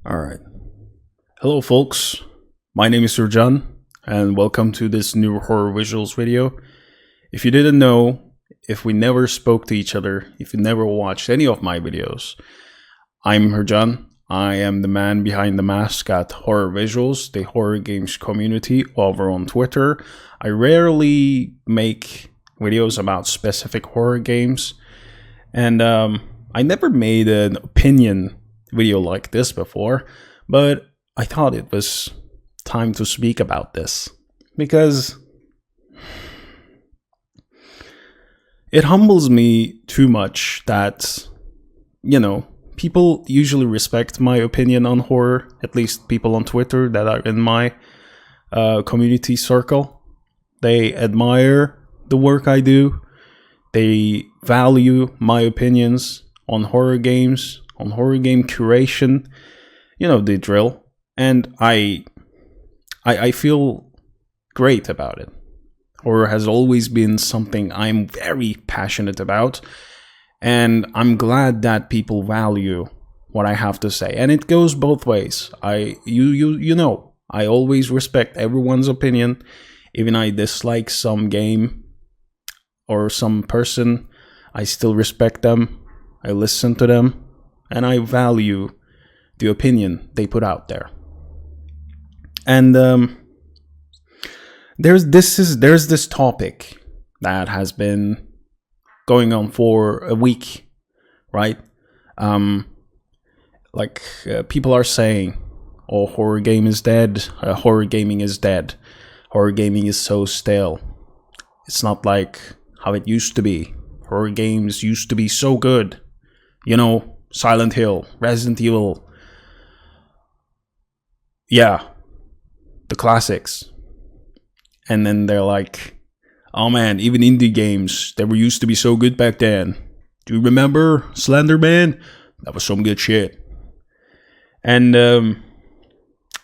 All right. Hello, folks. My name is Sir John, and welcome to this new horror visuals video. If you didn't know, if we never spoke to each other, if you never watched any of my videos, I'm Herjan. I am the man behind the mask at Horror Visuals, the horror games community over on Twitter. I rarely make videos about specific horror games, and I never made an opinion video like this before, but I thought it was time to speak about this because it humbles me too much that, people usually respect my opinion on horror, at least people on Twitter that are in my community circle. They admire the work I do. They value my opinions on horror games, on horror game curation, the drill. And I feel great about it. Horror has always been something I'm very passionate about, and I'm glad that people value what I have to say. And it goes both ways. I always respect everyone's opinion. Even I dislike some game or some person, I still respect them. I listen to them. And I value the opinion they put out there. And there's this topic that has been going on for a week, right? People are saying, "Oh, horror game is dead. Horror gaming is dead. Horror gaming is so stale. It's not like how it used to be. Horror games used to be so good. Silent Hill, Resident Evil. Yeah, the classics." And then they're like, "Oh man, even indie games, they were used to be so good back then. Do you remember Slender Man? That was some good shit." And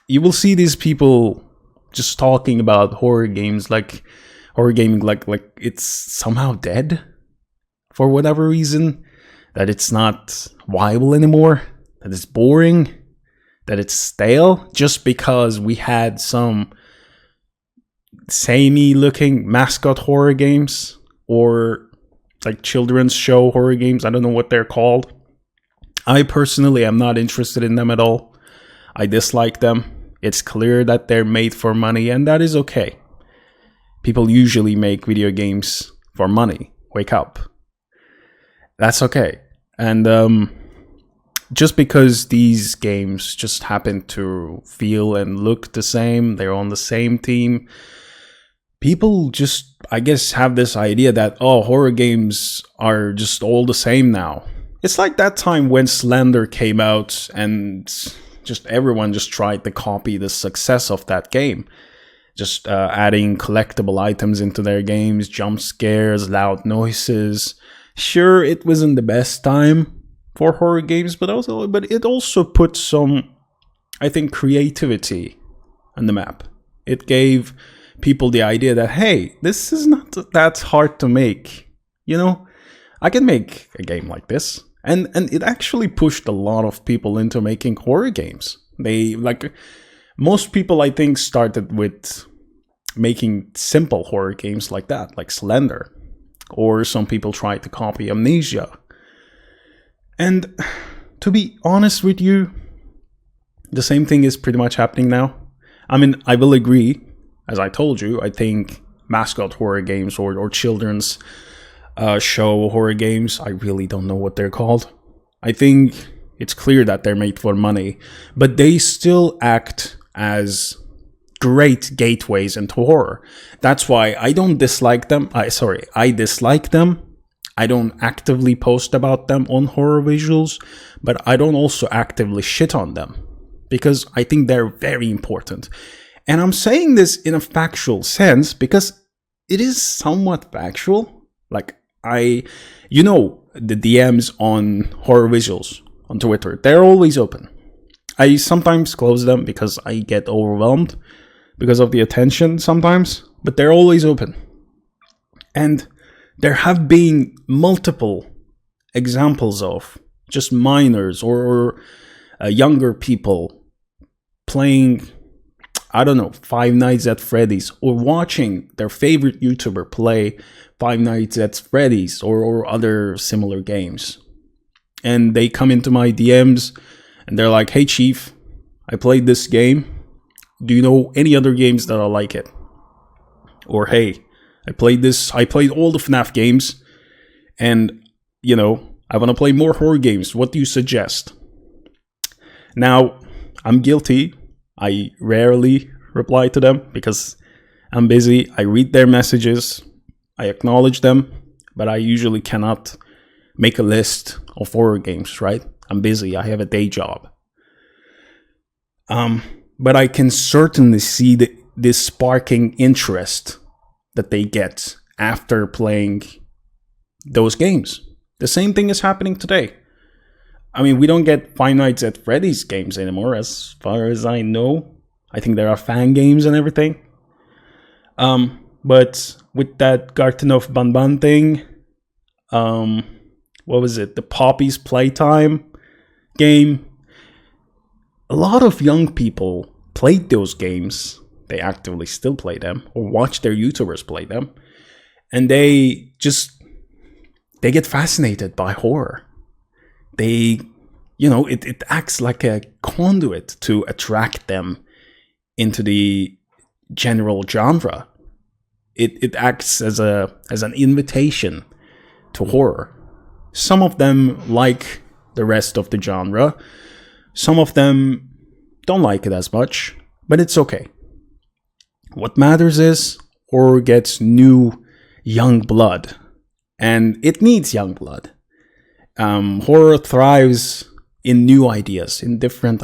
you will see these people just talking about horror games like it's somehow dead for whatever reason. That it's not viable anymore, that it's boring, that it's stale, just because we had some samey looking mascot horror games or like children's show horror games. I don't know what they're called. I personally am not interested in them at all. I dislike them. It's clear that they're made for money, and that is okay. People usually make video games for money. Wake up. That's okay. And just because these games just happen to feel and look the same, they're on the same team, people just, I guess, have this idea that, oh, horror games are just all the same now. It's like that time when Slender came out and just everyone just tried to copy the success of that game. Just adding collectible items into their games, jump scares, loud noises. Sure, it wasn't the best time for horror games, but it also put some, I think, creativity on the map. It gave people the idea that, hey, this is not that hard to make. I can make a game like this. And it actually pushed a lot of people into making horror games. Most people, I think, started with making simple horror games like that, like Slender. Or some people tried to copy Amnesia. And to be honest with you, the same thing is pretty much happening now. I mean, I will agree. As I told you, I think mascot horror games or children's show horror games, I really don't know what they're called. I think it's clear that they're made for money, but they still act as great gateways into horror. That's why I don't dislike them. I dislike them. I don't actively post about them on Horror Visuals, but I don't also actively shit on them because I think they're very important. And I'm saying this in a factual sense because it is somewhat factual. The DMs on Horror Visuals on Twitter, they're always open. I sometimes close them because I get overwhelmed because of the attention sometimes, but they're always open. And there have been multiple examples of just minors or younger people playing, I don't know, Five Nights at Freddy's, or watching their favorite YouTuber play Five Nights at Freddy's or other similar games. And they come into my DMs and they're like, hey Chief, I played this game. Do you know any other games that are like it? Or hey, I played all the FNAF games, and I want to play more horror games. What do you suggest? Now, I'm guilty. I rarely reply to them because I'm busy. I read their messages, I acknowledge them, but I usually cannot make a list of horror games, right? I'm busy. I have a day job. But I can certainly see this sparking interest that they get after playing those games. The same thing is happening today. I mean, we don't get Five Nights at Freddy's games anymore, as far as I know. I think there are fan games and everything. But with that Garten of Banban thing, what was it? The Poppy's Playtime game. A lot of young people played those games. They actively still play them or watch their YouTubers play them. And they get fascinated by horror. It acts like a conduit to attract them into the general genre. It acts as an invitation to horror. Some of them like the rest of the genre. Some of them don't like it as much, but it's okay. What matters is horror gets new young blood, and it needs young blood. Horror thrives in new ideas, in different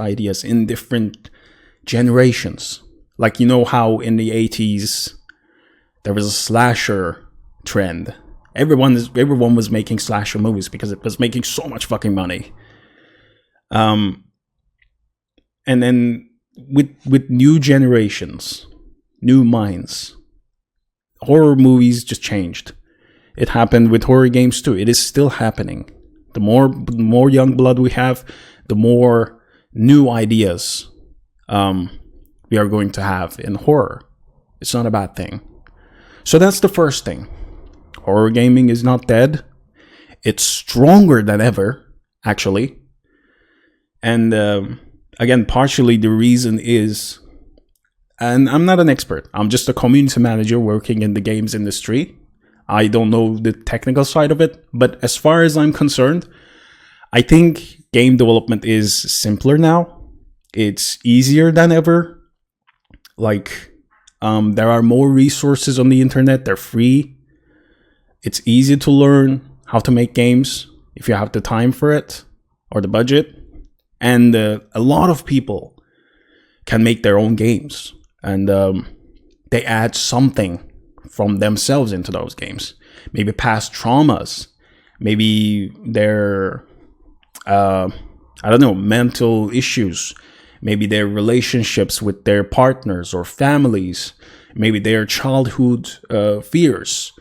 generations. Like, how in the 80s there was a slasher trend. Everyone was making slasher movies because it was making so much fucking money. And then with new generations, new minds, horror movies just changed. It happened with horror games too. It is still happening. The more young blood we have, the more new ideas we are going to have in horror. It's not a bad thing. So that's the first thing. Horror gaming is not dead. It's stronger than ever, actually. And again, partially the reason is, and I'm not an expert. I'm just a community manager working in the games industry. I don't know the technical side of it, but as far as I'm concerned, I think game development is simpler now. It's easier than ever. Like, there are more resources on the internet. They're free. It's easy to learn how to make games if you have the time for it or the budget. And a lot of people can make their own games. And they add something from themselves into those games. Maybe past traumas. Maybe their, mental issues. Maybe their relationships with their partners or families. Maybe their childhood fears.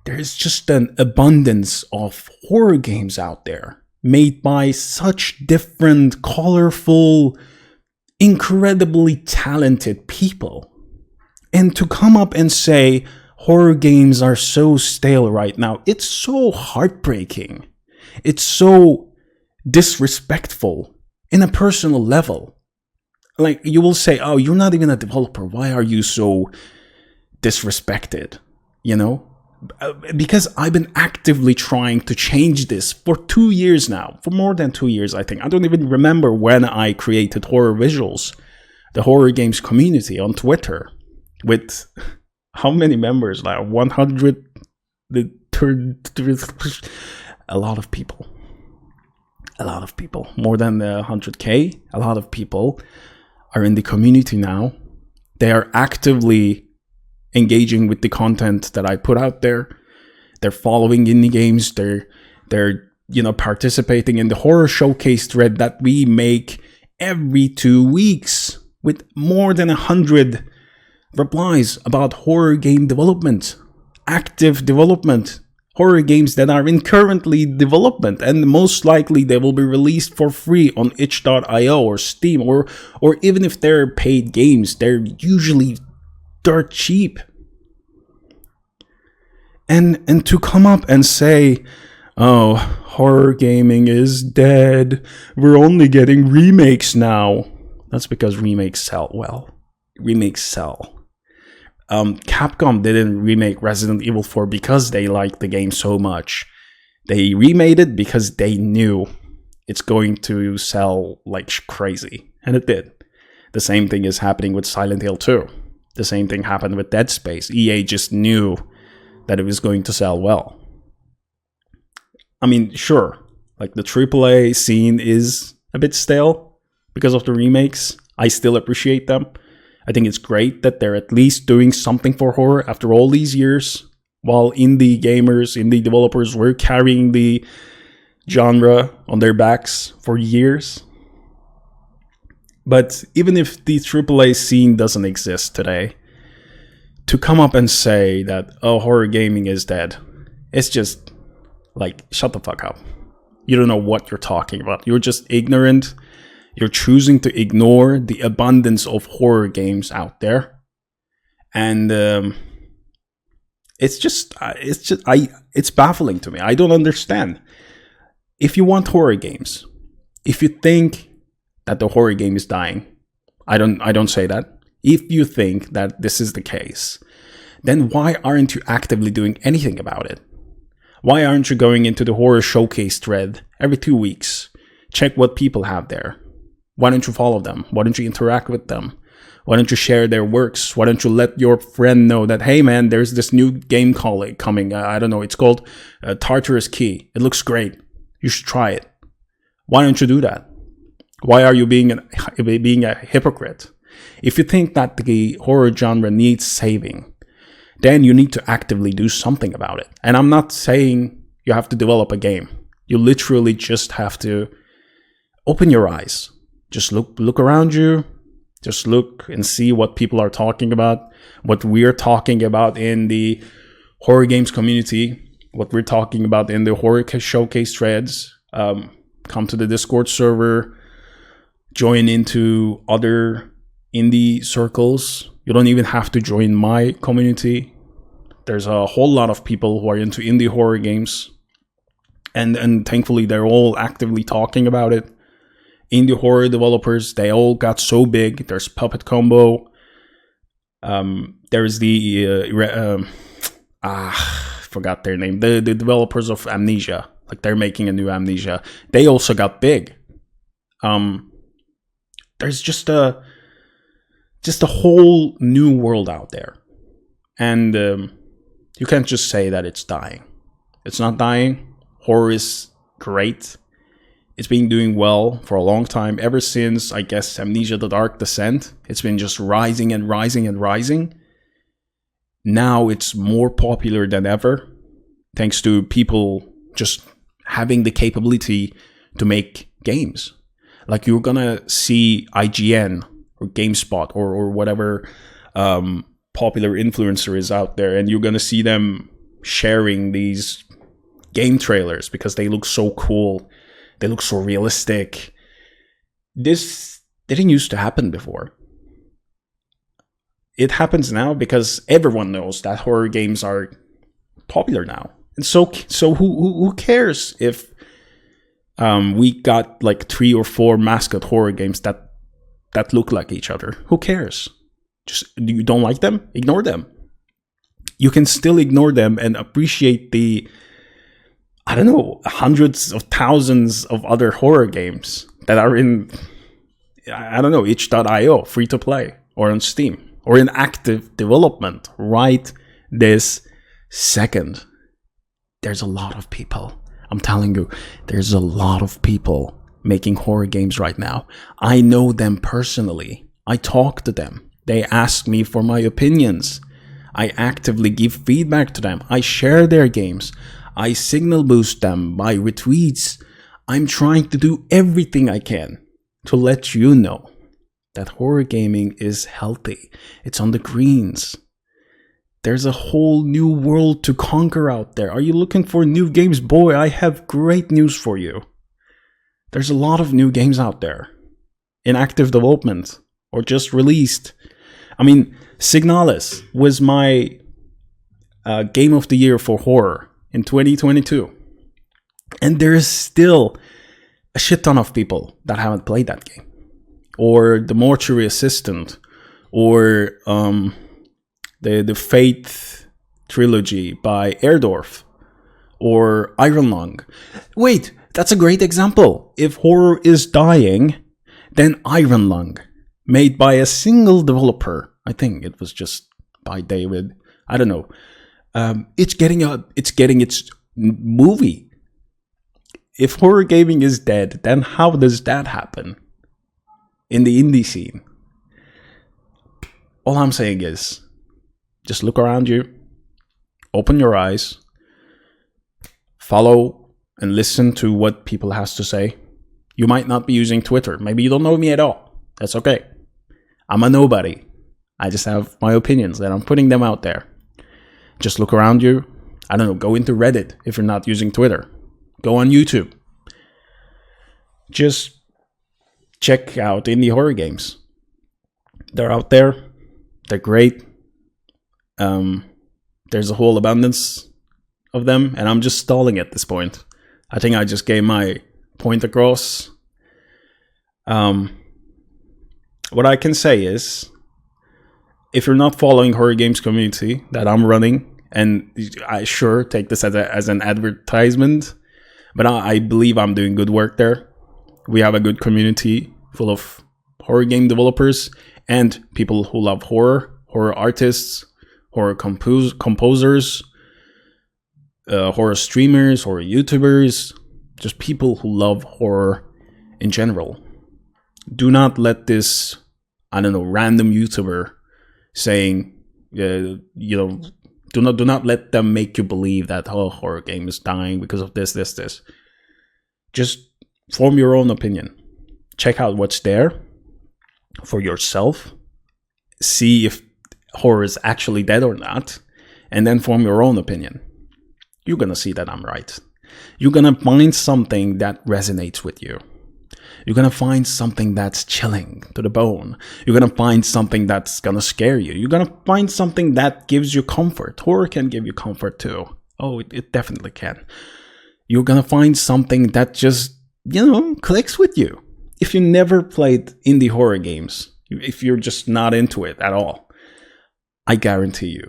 There's just an abundance of horror games out there made by such different, colorful, incredibly talented people. And to come up and say horror games are so stale right now, it's so heartbreaking. It's so disrespectful in a personal level. Like, you will say, oh, you're not even a developer. Why are you so disrespected? Because I've been actively trying to change this for 2 years now. For more than 2 years, I think. I don't even remember when I created Horror Visuals, the horror games community on Twitter. With how many members? Like 100? A lot of people. More than 100K. A lot of people are in the community now. They are actively engaging with the content that I put out there. They're following indie games. They're participating in the horror showcase thread that we make every 2 weeks with more than 100 replies about horror game development, active development horror games that are in currently development, and most likely they will be released for free on itch.io or Steam, or even if they're paid games, they're usually dirt cheap. And to come up and say, oh, horror gaming is dead, we're only getting remakes now. That's because remakes sell well. Remakes sell. Capcom didn't remake Resident Evil 4 because they liked the game so much. They remade it because they knew it's going to sell like crazy. And it did. The same thing is happening with Silent Hill 2. The same thing happened with Dead Space. EA just knew that it was going to sell well. I mean, sure, like the AAA scene is a bit stale because of the remakes. I still appreciate them. I think it's great that they're at least doing something for horror after all these years, while indie gamers, indie developers were carrying the genre on their backs for years. But even if the AAA scene doesn't exist today, to come up and say that, oh, horror gaming is dead, it's just like, shut the fuck up. You don't know what you're talking about. You're just ignorant. You're choosing to ignore the abundance of horror games out there, and it's baffling to me. I don't understand. If you want horror games, if you think that the horror game is dying, I don't say that. If you think that this is the case, then why aren't you actively doing anything about it? Why aren't you going into the horror showcase thread every 2 weeks? Check what people have there. Why don't you follow them? Why don't you interact with them? Why don't you share their works? Why don't you let your friend know that, hey man, there's this new game coming. I don't know, it's called Tartarus Key. It looks great. You should try it. Why don't you do that? Why are you being a hypocrite? If you think that the horror genre needs saving, then you need to actively do something about it. And I'm not saying you have to develop a game. You literally just have to open your eyes. Just look around you. Just look and see what people are talking about, what we're talking about in the horror games community, what we're talking about in the horror showcase threads. Come to the Discord server, join into other indie circles. You don't even have to join my community. There's a whole lot of people who are into indie horror games, and thankfully they're all actively talking about it. Indie horror developers, they all got so big. There's Puppet Combo. There's the forgot their name. The developers of Amnesia, like they're making a new Amnesia. They also got big. There's just a whole new world out there, and you can't just say that it's dying. It's not dying. Horror is great. It's been doing well for a long time, ever since, I guess, Amnesia: The Dark Descent. It's been just rising and rising and rising. Now it's more popular than ever, thanks to people just having the capability to make games. Like, you're gonna see IGN or GameSpot or whatever popular influencer is out there, and you're gonna see them sharing these game trailers because they look so cool. They look so realistic. This didn't used to happen before. It happens now because everyone knows that horror games are popular now. And so who cares if we got like 3 or 4 mascot horror games that look like each other? Who cares? Just, you don't like them? Ignore them. You can still ignore them and appreciate the, I don't know, hundreds of thousands of other horror games that are in, I don't know, itch.io, free to play, or on Steam, or in active development right this second. There's a lot of people. I'm telling you, there's a lot of people making horror games right now. I know them personally. I talk to them. They ask me for my opinions. I actively give feedback to them. I share their games. I signal boost them by retweets. I'm trying to do everything I can to let you know that horror gaming is healthy. It's on the greens. There's a whole new world to conquer out there. Are you looking for new games? Boy, I have great news for you. There's a lot of new games out there in active development or just released. I mean, Signalis was my game of the year for horror in 2022. And there is still a shit ton of people that haven't played that game. Or The Mortuary Assistant. Or the Faith trilogy by Erdorf. Or Iron Lung. Wait, that's a great example. If horror is dying, then Iron Lung, made by a single developer. I think it was just by David. I don't know. It's getting its movie. If horror gaming is dead, then how does that happen in the indie scene? All I'm saying is, just look around you, open your eyes, follow and listen to what people has to say. You might not be using Twitter. Maybe you don't know me at all. That's okay. I'm a nobody. I just have my opinions and I'm putting them out there. Just look around you. I don't know, go into Reddit if you're not using Twitter. Go on YouTube. Just check out indie horror games. They're out there. They're great. There's a whole abundance of them, and I'm just stalling at this point. I think I just gave my point across. What I can say is, if you're not following horror games community that I'm running, and I sure take this as an advertisement, but I believe I'm doing good work there. We have a good community full of horror game developers and people who love horror artists, horror composers, horror streamers, horror YouTubers, just people who love horror in general. Do not let this, random YouTuber saying, do not let them make you believe that horror game is dying because of this. Just form your own opinion. Check out what's there for yourself. See if horror is actually dead or not, and then form your own opinion. You're gonna see that I'm right. You're gonna find something that resonates with you. You're gonna find something that's chilling to the bone. You're gonna find something that's gonna scare you. You're gonna find something that gives you comfort. Horror can give you comfort too. Oh, it definitely can. You're gonna find something that just, clicks with you. If you never played indie horror games, if you're just not into it at all, I guarantee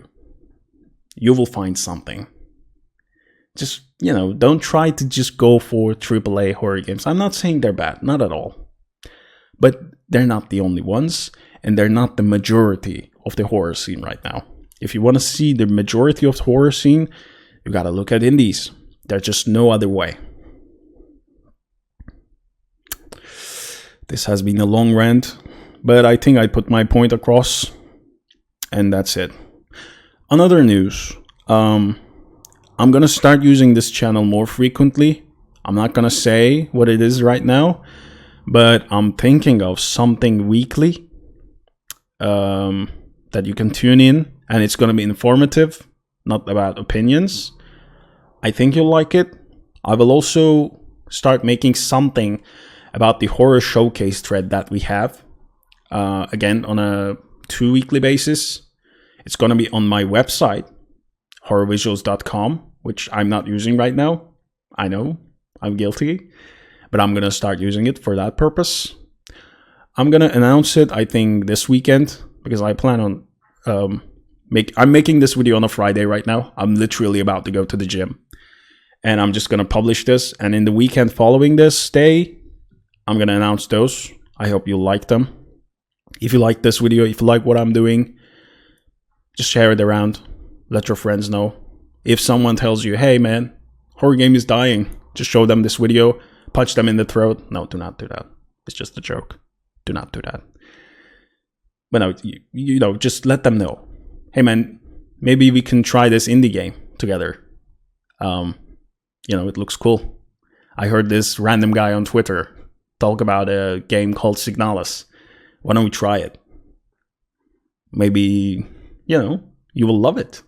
you will find something. Just, don't try to just go for AAA horror games. I'm not saying they're bad, not at all. But they're not the only ones, and they're not the majority of the horror scene right now. If you want to see the majority of the horror scene, you gotta look at indies. There's just no other way. This has been a long rant, but I think I put my point across, and that's it. On other news, I'm gonna start using this channel more frequently. I'm not gonna say what it is right now, but I'm thinking of something weekly that you can tune in, and it's gonna be informative, not about opinions. I think you'll like it. I will also start making something about the horror showcase thread that we have, again on a 2 weekly basis. It's gonna be on my website, horrorvisuals.com, which I'm not using right now. I know, I'm guilty, but I'm gonna start using it for that purpose. I'm gonna announce it, I think, this weekend, because I plan on I'm making this video on a Friday right now. I'm literally about to go to the gym, and I'm just gonna publish this. And in the weekend following this day, I'm gonna announce those. I hope you like them. If you like this video, if you like what I'm doing, just share it around. Let your friends know. If someone tells you, hey man, horror game is dying, just show them this video, punch them in the throat. No, do not do that. It's just a joke. Do not do that. But no, just let them know. Hey man, maybe we can try this indie game together. It looks cool. I heard this random guy on Twitter talk about a game called Signalis. Why don't we try it? Maybe, you You will love it.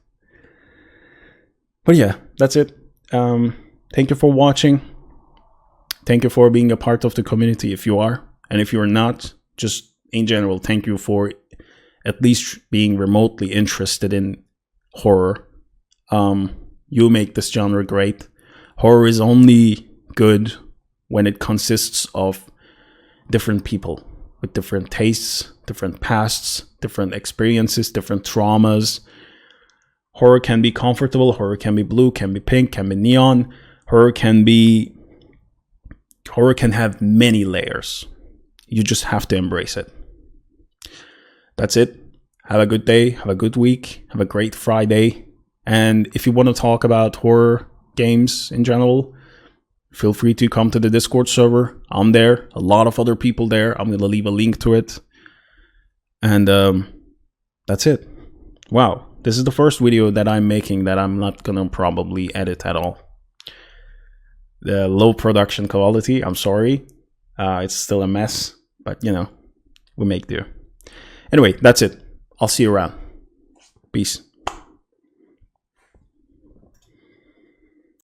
But yeah, that's it. Thank you for watching. Thank you for being a part of the community if you are. And if you're not, just in general, thank you for at least being remotely interested in horror. You make this genre great. Horror is only good when it consists of different people with different tastes, different pasts, different experiences, different traumas. Horror can be comfortable, horror can be blue, can be pink, can be neon. Horror can have many layers. You just have to embrace it. That's it. Have a good day, have a good week, have a great Friday. And if you want to talk about horror games in general, feel free to come to the Discord server. I'm there. A lot of other people there. I'm going to leave a link to it. And that's it. Wow. This is the first video that I'm making that I'm not going to probably edit at all. The low production quality, I'm sorry. It's still a mess. But, you know, we make do. Anyway, that's it. I'll see you around. Peace.